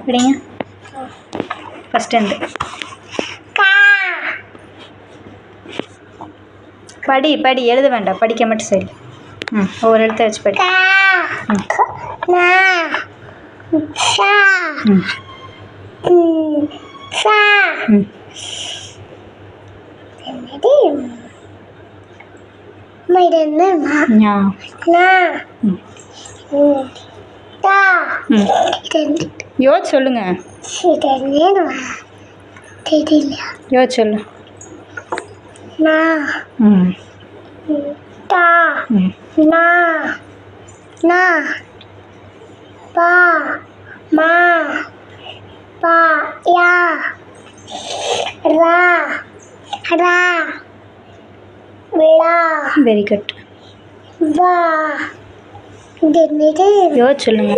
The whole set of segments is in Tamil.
படிங்க ஃபஸ்ட்டு இருந்து படி படி எழுத வேண்டாம், படிக்க மட்டும் சரி. ஒவ்வொரு எழுத்தை வச்சு படி. யோசிச்சு சொல்லுங்க. யோசிச்சு சொல்லு. Very good. யோசிச்சு சொல்லுங்க.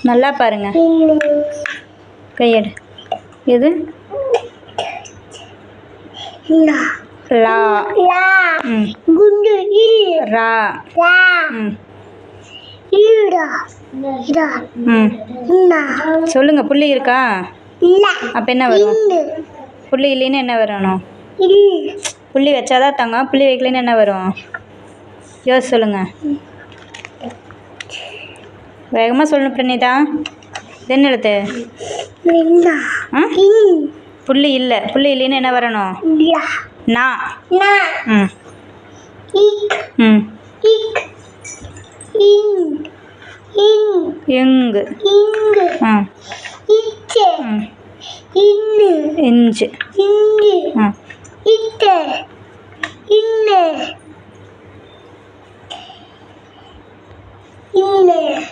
நல்லா பாருங்க. கையெடு. எது? லா. ரா. சொல்லுங்க. புள்ளி இருக்கா? அப்ப என்ன வரும்? புள்ளி இல்லைன்னு என்ன வரணும்? புள்ளி வச்சாதான் தங்கம், புள்ளி வைக்கலன்னு என்ன வரும்? யோசிச்சு சொல்லுங்க. வேகமாக சொல்லணும் பிரணீதா. இது என்ன எழுத்து? புள்ளி இல்லை. புள்ளி இல்லைன்னு என்ன வரணும்? நா. எங்கு. இஞ்சு.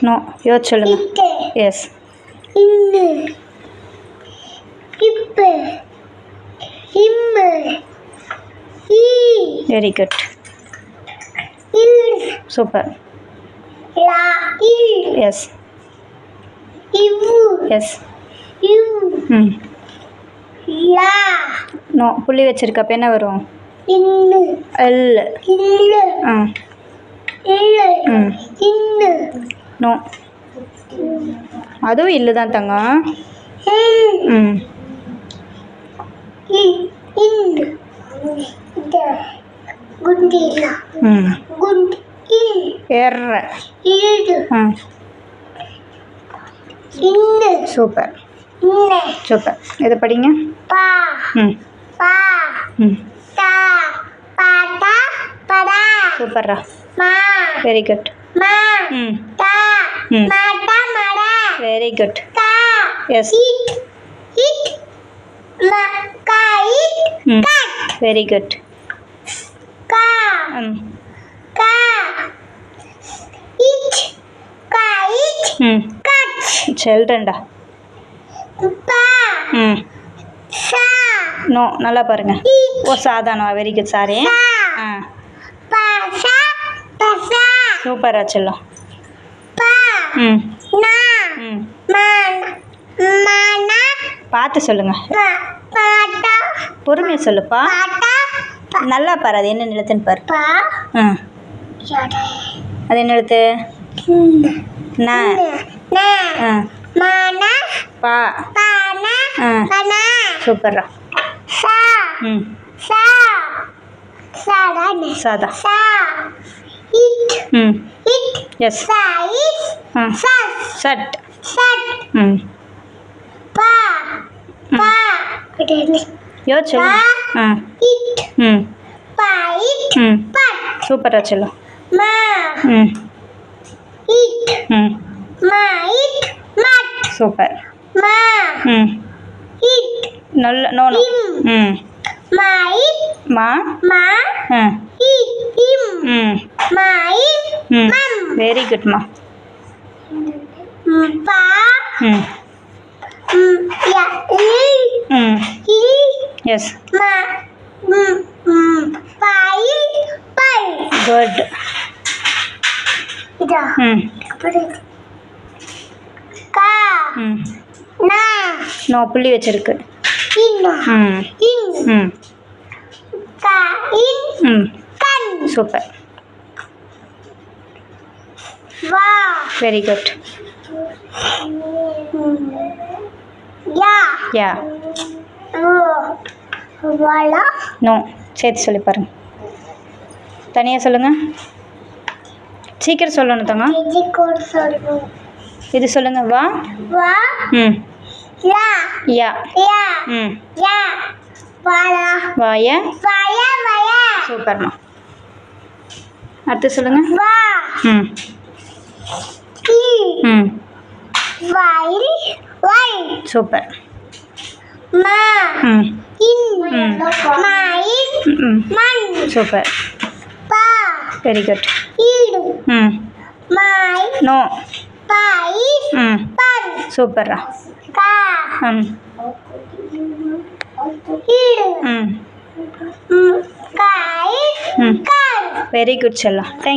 நோ. யோசிச்சு சொல்லுங்க. Yes. Very good. Super. Yes. Yes. No. புள்ளி வச்சிருக்க. அப்போ என்ன வரும்? எல். நோ. அதுவும் இல்லை தான் தங்கம். எர்ற. Super super. இதை படிங்க. சூப்பர்ரா. Very good. Very good. Yes. Very good. செல்றேன்டா. நோ. நல்லா பாருங்க. ஓ சாதாரண. Very good. சாரி. சூப்பரா செல்லம். பார்த்து சொல்லுங்க. பொறுமையாக சொல்லுப்பா. நல்லா பாரு. அது என்ன எழுத்துன்னு பாரு. அது என்ன எழுத்து? பா. சூப்பர்ரா. சாதா. எஸ். சட். யோசிச்சு. சூப்பரா செல்லம். சூப்பர். நல்ல. No no. மா. வெரி குட் மா. எஸ். குட். நோ. புள்ளி வச்சிருக்கு. Super. Very good. Yeah. No. சேர்த்து சொல்லி பாருங்க. தனியாக சொல்லுங்கள். சீக்கிரம் சொல்லணும் தங்க. இது சொல்லுங்க. வா. ம். யா. ம். வாய. சூப்பர்மா. அடுத்து சொல்லுங்க. ம். ம். சூப்பர். ம். சூப்பர். Very good. ம். நோ. ம். சூப்பர்ரா. ம். ம். வெரி குட் செல்லம். தேங்க்